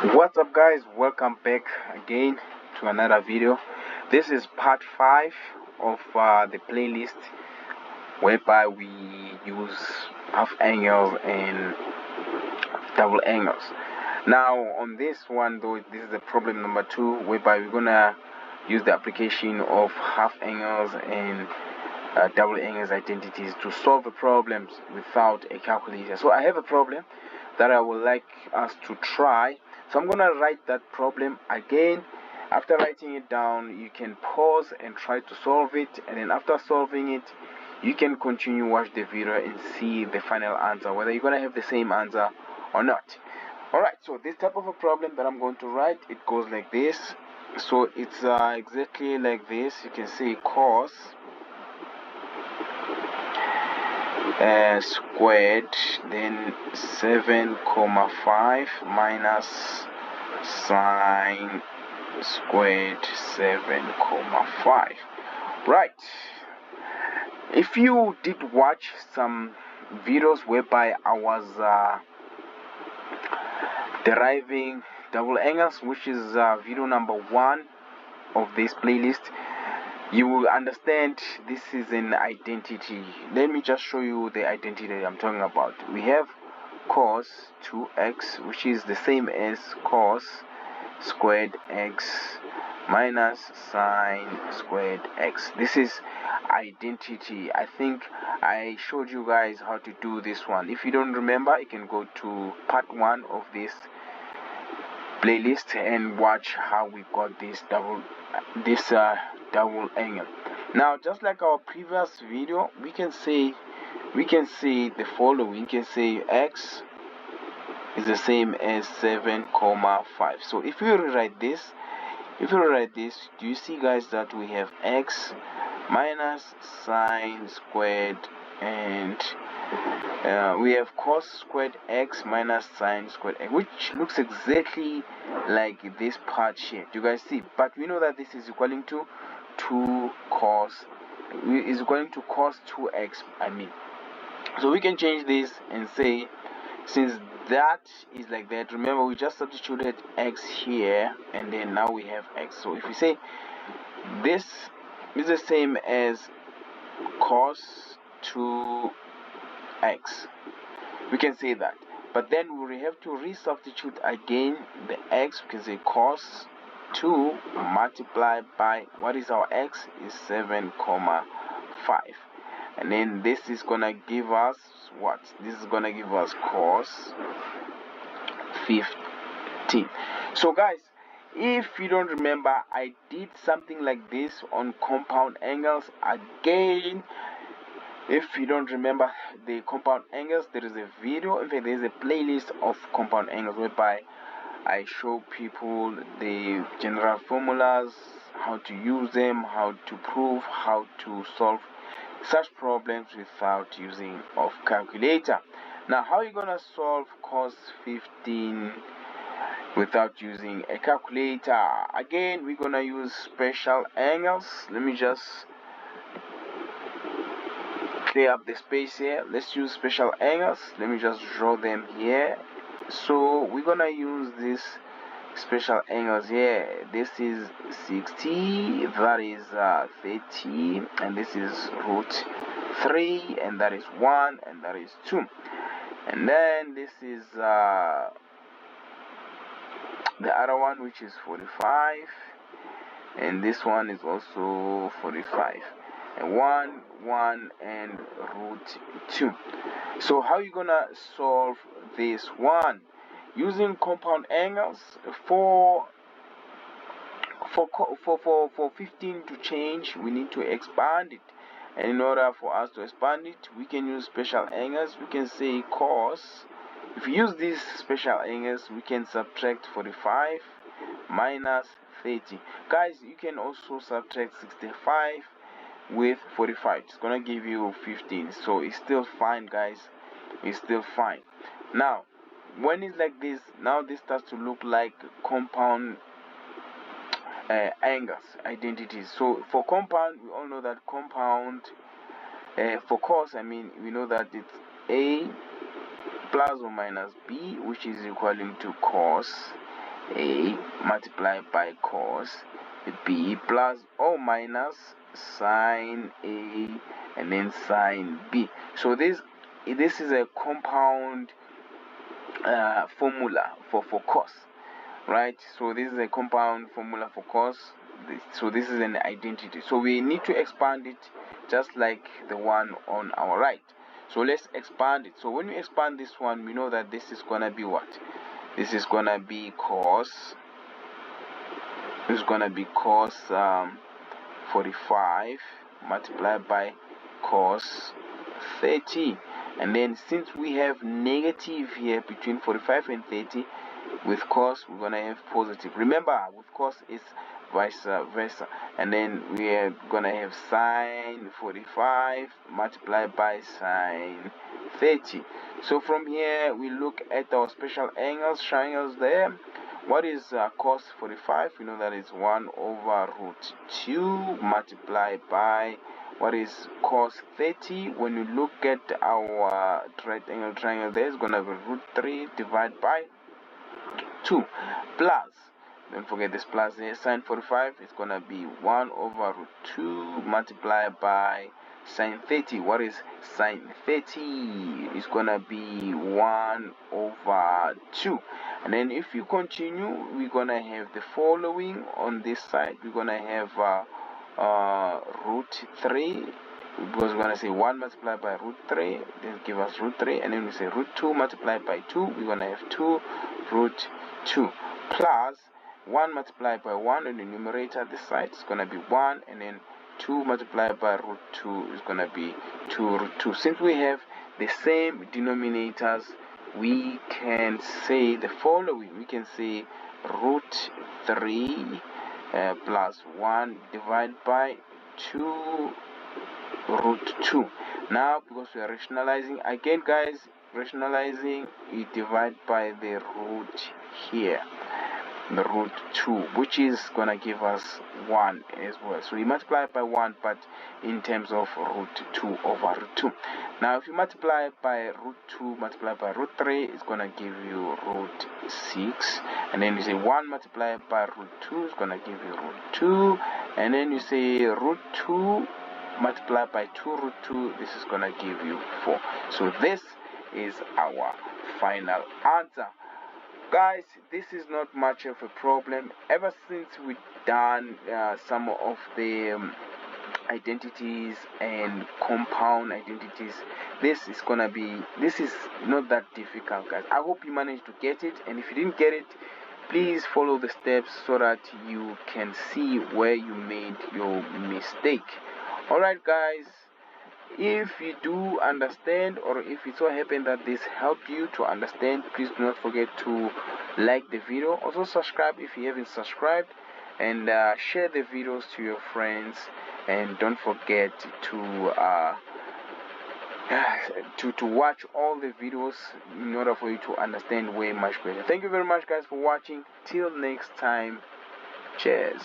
What's up, guys? Welcome back again to another video. This is part 5 of the playlist whereby we use half angles and double angles. Now on this one though, this is the problem number 2, whereby we're gonna use the application of half angles and double angles identities to solve the problems without a calculator. So I have a problem that I would like us to try. So I'm gonna write that problem again. After writing it down, you can pause and try to solve it, and then after solving it, you can continue watch the video and see the final answer, whether you're gonna have the same answer or not. Alright, so this type of a problem that I'm going to write, it goes like this. So it's exactly like this. You can say cos squared, then 7,5 minus sine squared 7,5. Right, if you did watch some videos whereby I was deriving double angles, which is video number 1 of this playlist, you will understand this is an identity. Let me just show you the identity I'm talking about. We have cos 2x, which is the same as cos squared x minus sine squared x. This is identity. I think I showed you guys how to do this one. If you don't remember, you can go to part 1 of this playlist and watch how we got this double angle. Now, just like our previous video, we can say the following. We can say x is the same as 7,5. So if you rewrite this, do you see, guys, that we have x minus sine squared, and we have cos squared x minus sine squared x, which looks exactly like this part here. Do you guys see? But we know that this is equaling to 2 cos is equaling to cos 2x, I mean. So we can change this and say, since that is like that, remember we just substituted x here, and then now we have x. So if we say this is the same as cos 2x, we can say that. But then we have to resubstitute again the x. We can say cos 2 multiplied by, what is our x, is 7,5, and then this is gonna give us what? This is gonna give us cos 15. So guys, if you don't remember, I did something like this on compound angles. Again, if you don't remember the compound angles, there is a video, in fact there is a playlist of compound angles whereby I show people the general formulas, how to use them, how to prove, how to solve such problems without using of calculator. Now, how are you gonna solve cos 15 without using a calculator? Again, we're gonna use special angles. Let me just clear up the space here. Let's use special angles. Let me just draw them here. So we're gonna use this special angles here. This is 60, that is 30, and this is root 3, and that is 1, and that is 2, and then this is the other one, which is 45, and this one is also 45, and 1 and root 2. So how are you gonna solve this one? Using compound angles. For 15 to change, we need to expand it, and in order for us to expand it, we can use special angles. We can say cos. If we use these special angles, we can subtract 45 minus 30. Guys, you can also subtract 65 with 45. It's gonna give you 15. So it's still fine, guys. It's still fine. Now, when it's like this, now this starts to look like compound angles, identities. So for compound, we all know that compound, for cos, I mean, we know that it's a plus or minus b, which is equaling to cos A multiplied by cos B plus or minus sine A and then sine B. So this is a compound formula for cos, right? So this is a compound formula for cos. So this is an identity. So we need to expand it just like the one on our right. So let's expand it. So when we expand this one, we know that this is gonna be what? This is gonna be cos. This is gonna be cos 45 multiplied by cos 30. And then since we have negative here between 45 and 30, with cos we're gonna have positive. Remember, with cos it's vice versa. And then we are gonna have sine 45 multiplied by sine 30. So from here we look at our special angles, triangles there. What is cos 45? We know that is 1 over root 2 multiplied by what is cos 30. When you look at our right angle triangle, there is going to be root 3 divided by 2 plus, don't forget this plus there, sine 45 is going to be 1 over root 2 multiplied by sine 30. What is sine 30? Is going to be 1 over 2. And then if you continue, we're going to have the following on this side. We're going to have root 3, because we're going to say 1 multiplied by root 3, this give us root 3, and then we say root 2 multiplied by 2, we're going to have 2 root 2 plus 1 multiplied by 1 in the numerator. This side is going to be 1, and then 2 multiplied by root 2 is going to be 2 root 2. Since we have the same denominators, we can say the following. We can say root 3 plus 1 divided by 2 root 2. Now, because we are rationalizing, again guys, rationalizing, you divide by the root here, the root 2, which is gonna give us 1 as well. So we multiply by 1, but in terms of root 2 over root 2. Now if you multiply by root 2 multiplied by root 3, it's gonna give you root 6, and then you say 1 multiplied by root 2 is gonna give you root 2, and then you say root 2 multiplied by 2 root 2, this is gonna give you 4. So this is our final answer. Guys, this is not much of a problem. Ever since we've done some of the identities and compound identities, this is not that difficult, guys. I hope you managed to get it, and if you didn't get it, please follow the steps so that you can see where you made your mistake. Alright guys, if you do understand, or if it so happen that this helped you to understand, please do not forget to like the video. Also subscribe if you haven't subscribed, and share the videos to your friends, and don't forget to watch all the videos in order for you to understand way much better. Thank you very much guys for watching. Till next time, cheers.